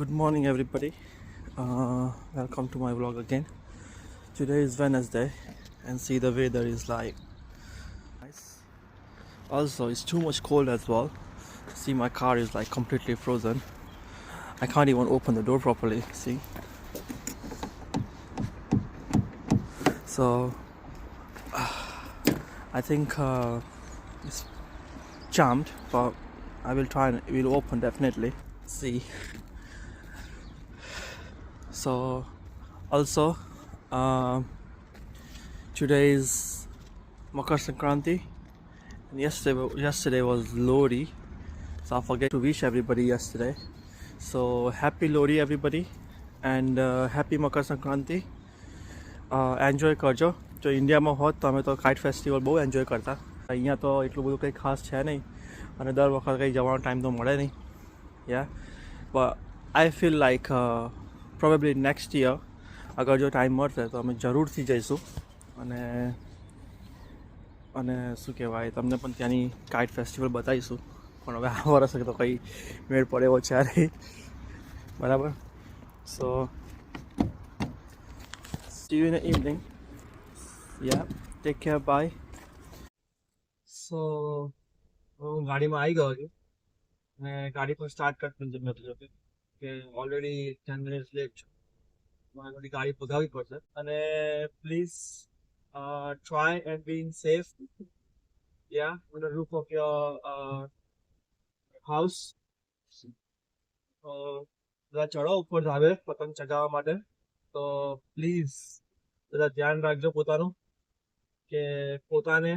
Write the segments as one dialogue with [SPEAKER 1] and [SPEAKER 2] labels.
[SPEAKER 1] Good morning, everybody. Welcome to my vlog again. Today is Wednesday, and see the weather is like nice. Also, it's too much cold as well. See, my car is like completely frozen. I can't even open the door properly. See, so I think it's jammed, but I will try and it will open definitely. See, so also today is Makar Sankranti. And yesterday was Lodi, so I forget to wish everybody yesterday. So happy Lodi everybody, and happy Makar Sankranti. Enjoy કરજો. જો ઇન્ડિયામાં હોત તો અમે તો kite festival બહુ enjoy કરતા. અહીંયા તો એટલું બધું કંઈ ખાસ છે નહીં, અને દર વખત કંઈ જવાનો ટાઈમ તો મળે નહીં. Yeah but I feel like probably next year અગર જો ટાઈમ મળશે તો અમે જરૂરથી જઈશું. અને શું કહેવાય, તમને પણ ત્યાંની કાઇટ ફેસ્ટિવલ બતાવીશું. પણ હવે આ વર્ષે તો કંઈ મેળ પડે એવો છે નહીં, બરાબર. સો see you in the evening. Yeah, take care, bye. So હું ગાડીમાં આવી ગયો છું અને ગાડી પણ સ્ટાર્ટ કરતું નતું કે ઓલરેડી 10 મિનિટ્સ લેટ છું. મારે બધી ગાડી પગાવવી પડશે. અને please try and being safe, yeah, on the roof of your house. બધા ચડો ઉપર ધાબે પતંગ ચગાવવા માટે, તો પ્લીઝ બધા ધ્યાન રાખજો પોતાનું, કે પોતાને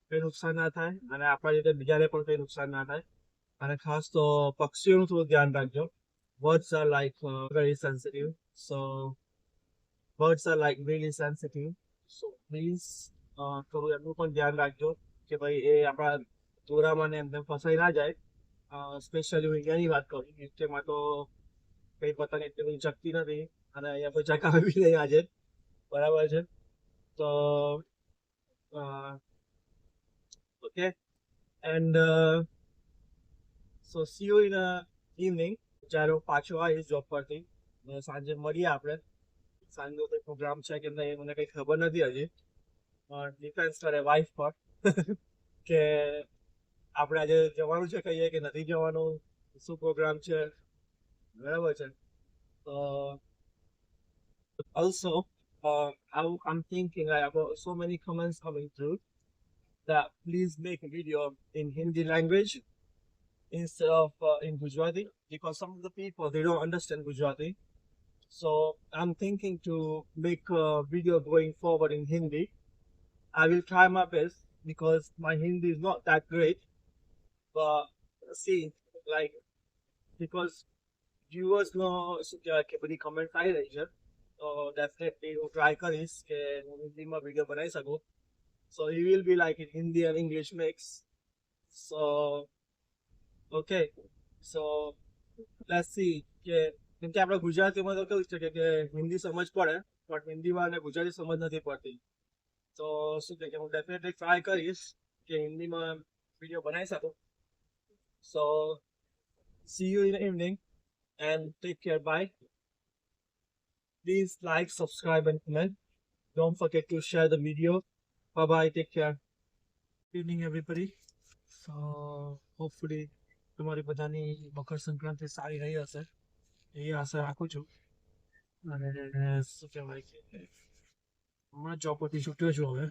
[SPEAKER 1] કંઈ નુકસાન ના થાય અને આપણા રીતે બીજાને પણ કંઈ નુકસાન ના થાય. અને ખાસ તો પક્ષીઓનું થોડું ધ્યાન રાખજો. Birds are like very sensitive, so birds are like very sensitive, so please થોડું એમનું પણ ધ્યાન રાખજો કે ભાઈ એ આપણા દોરામાં ને એમને ફસાઈ ના જાય. સ્પેશિયલી હું ઇન્ડિયાની વાત કરું, યુકેમાં તો કંઈ પતંગ એટલી બધી ચકતી નથી અને અહીંયા કોઈ ચકાવે બી નહીં આજે, બરાબર છે. તો okay, and so C you in evening. જ્યારે હું પાછો આવીશ જોબ પરથી, સાંજે મળીએ આપણે. સાંજનો કંઈ પ્રોગ્રામ છે કે નહીં મને કંઈ ખબર નથી હજી, ડિફેન્સ કરે વાઇફ પર કે આપણે આજે જવાનું છે કહીએ કે નથી જવાનું, શું પ્રોગ્રામ છે, બરાબર છે. તો also I'm thinking I have so many comments coming through that please make a video in Hindi language instead of in Gujarati, because some of the people they don't understand Gujarati. So I'm thinking to make a video going forward in Hindi. I will try my best because my Hindi is not that great, but see, like, because viewers know કે બધી comment આવી રહી છે, તો definitely હું try કરીશ કે હું હિન્દીમાં વિડીયો બનાવી શકું. સો it will be like in Hindi and English mix. So okay, so let's see કે કેમ કે આપણે ગુજરાતીમાં તો કેવું છે કે હિન્દી સમજ પડે પણ હિન્દીમાં અને ગુજરાતી સમજ નથી પડતી. તો શું કે હું ડેફિનેટલી ટ્રાય કરીશ કે હિન્દીમાં વિડીયો બનાવી શકું. સો see you in the evening and take care, bye. Please like, subscribe and comment. Don't forget to share the video. Bye bye, take care. Good evening everybody. So hopefully તમારી બધાની મકર સંક્રાંતિ સારી રહી હશે એવી આશા રાખું છું. અને શું કહેવાય કે હમણાં જોબ પરથી છૂટ્યો છું હવે,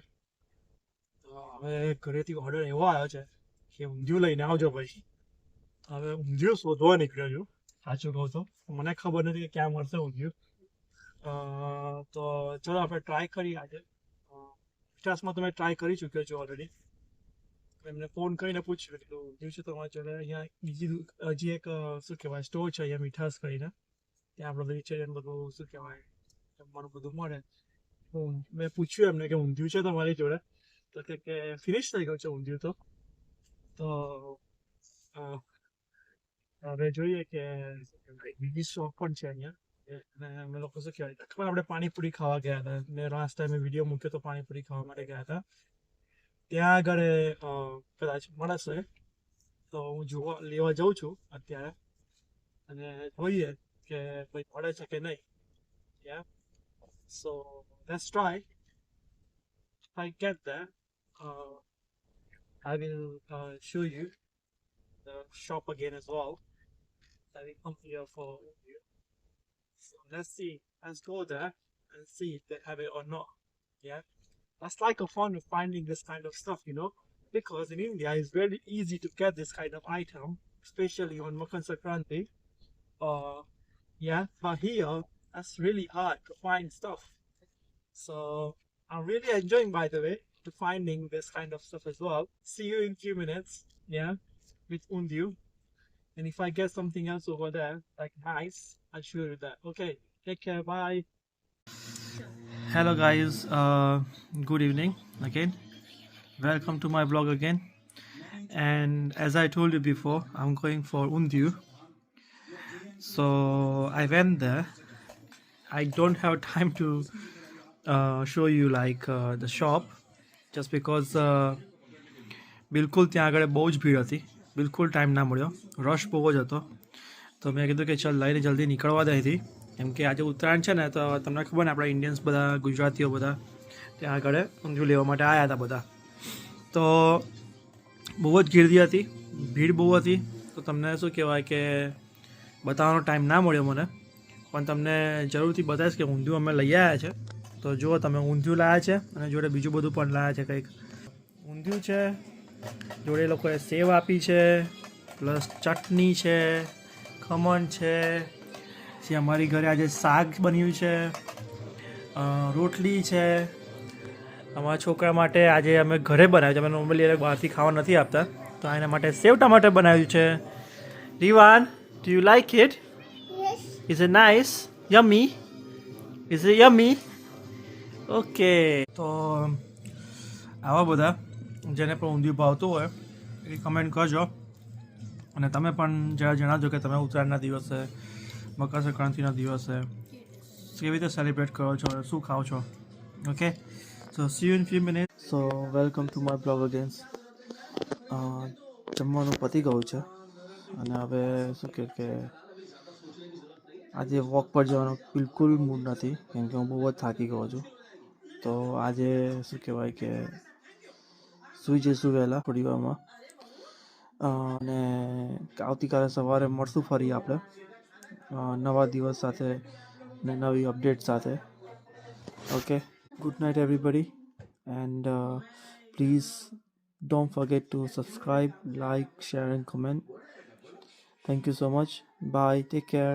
[SPEAKER 1] તો હવે ઘરેથી ઓર્ડર એવો આવ્યો છે કે ઊંધિયું લઈને આવજો ભાઈ. હવે ઊંધિયું શોધવા નીકળ્યો છું, સાચું કહું તો મને ખબર નથી કે ક્યાં મળશે ઊંધિયું. તો ચલો આપણે ટ્રાય કરીએ આજે. મીઠાસમાં તમે ટ્રાય કરી ચૂક્યો છો ઓલરેડી. એમને ફોન કરીને પૂછ્યું કે ઊંધિયું છે તમારા જોડે. અહીંયા બીજી હજી એક શું કહેવાય સ્ટોર છે અહીંયા મીઠાસ કરીને, ત્યાં આપણે વેજીટેરિયન બધું શું કહેવાય જમવાનું બધું મળે. મેં પૂછ્યું એમને કે ઊંધિયું છે તમારી જોડે, તો કે ફિનિશ થઈ ગયું છે ઊંધિયું. તો હવે જોઈએ કે બીજી શોપ પણ છે અહીંયા. અને અમે લોકો શું કહેવાય ખબર આપણે પાણીપુરી ખાવા ગયા હતા, મેં લાસ્ટ ટાઈમે વિડીયો મૂક્યો તો પાણીપુરી ખાવા માટે ગયા હતા. ત્યાં આગળ કદાચ મળશે તો હું લેવા જાઉં છું અત્યારે, અને જોઈએ કે કોઈ મળે છે કે નહીં. Yeah. So let's try. If I get there, I will show you the shop again as well. I will come here for you. So let's see. Let's go there and see if they have it or not. Yeah. That's like a fun of finding this kind of stuff, because in India it's very easy to get this kind of item, especially on Makar Sankranti. Yeah, but here that's really hard to find stuff. So I'm really enjoying, by the way, to finding this kind of stuff as well. See you in few minutes, yeah, with Undiu. And if I get something else over there, like nice, I'll show you that. Okay, take care, bye. Hello guys, good evening again. Welcome to my vlog again. And as I told you before, I'm going for Undiu. So I went there. I don't have time to show you like the shop, just because બિલકુલ ત્યાં આગળ બહુ જ ભીડ હતી, બિલકુલ time ના મળ્યો, રશ બહુ જ હતો. તો મેં કીધું કે ચાલ લઈને જલ્દી નીકળવા દે અહીંથી, કેમ કે આજે ઉત્તરાયણ છે ને, તો તમને ખબર ને આપણા ઇન્ડિયન્સ બધા, ગુજરાતીઓ બધા ત્યાં આગળ ઊંધિયું લેવા માટે આવ્યા હતા બધા. તો બહુ જ ગીર્દી હતી, ભીડ બહુ હતી. તો તમને શું કહેવાય કે બતાવવાનો ટાઈમ ના મળ્યો મને, પણ તમને જરૂરથી બતાવીશ કે ઊંધિયું અમે લઈ આવ્યા છે. તો જુઓ તમે, ઊંધિયું લાવ્યા છે અને જોડે બીજું બધું પણ લાવ્યા છે. કંઈક ઊંધિયું છે, જોડે એ લોકોએ સેવ આપી છે, પ્લસ ચટણી છે, ખમણ છે, પછી અમારી ઘરે આજે શાક બન્યું છે, રોટલી છે. અમારા છોકરા માટે આજે અમે ઘરે બનાવ્યું છે. અમે નોર્મલી બહારથી ખાવા નથી આપતા, તો એના માટે સેવ ટમાટર બનાવ્યું છે. Rivaan, do you like it?
[SPEAKER 2] Yes.
[SPEAKER 1] Is it nice? Yummy? Is it yummy? Okay. તો આવા બધા જેને પણ ઊંધિયું ભાવતું હોય એ કમેન્ટ કરજો, અને તમે પણ જરા જણાવજો કે તમે ઉત્તરાયણના દિવસે, મકર સંક્રાંતિના દિવસે કેવી રીતે સેલિબ્રેટ કરો છો, શું ખાઓ છો. Okay, so C you in few minute. So welcome to my blog again. જમવાનું પતી ગયું છે અને હવે શું કે આજે વોક પર જવાનો બિલકુલ મૂડ નથી, કેમ કે હું બહુ જ થાકી ગયો છું. તો આજે શું કહેવાય કે સૂઈ જઈશું વહેલા થોડી વારમાં, અને આવતીકાલે સવારે મળશું ફરી આપણે નવા દિવસ સાથે ને નવી અપડેટ સાથે. Okay, good night everybody, and please don't forget to subscribe, like, share and comment. Thank you so much. Bye, take care.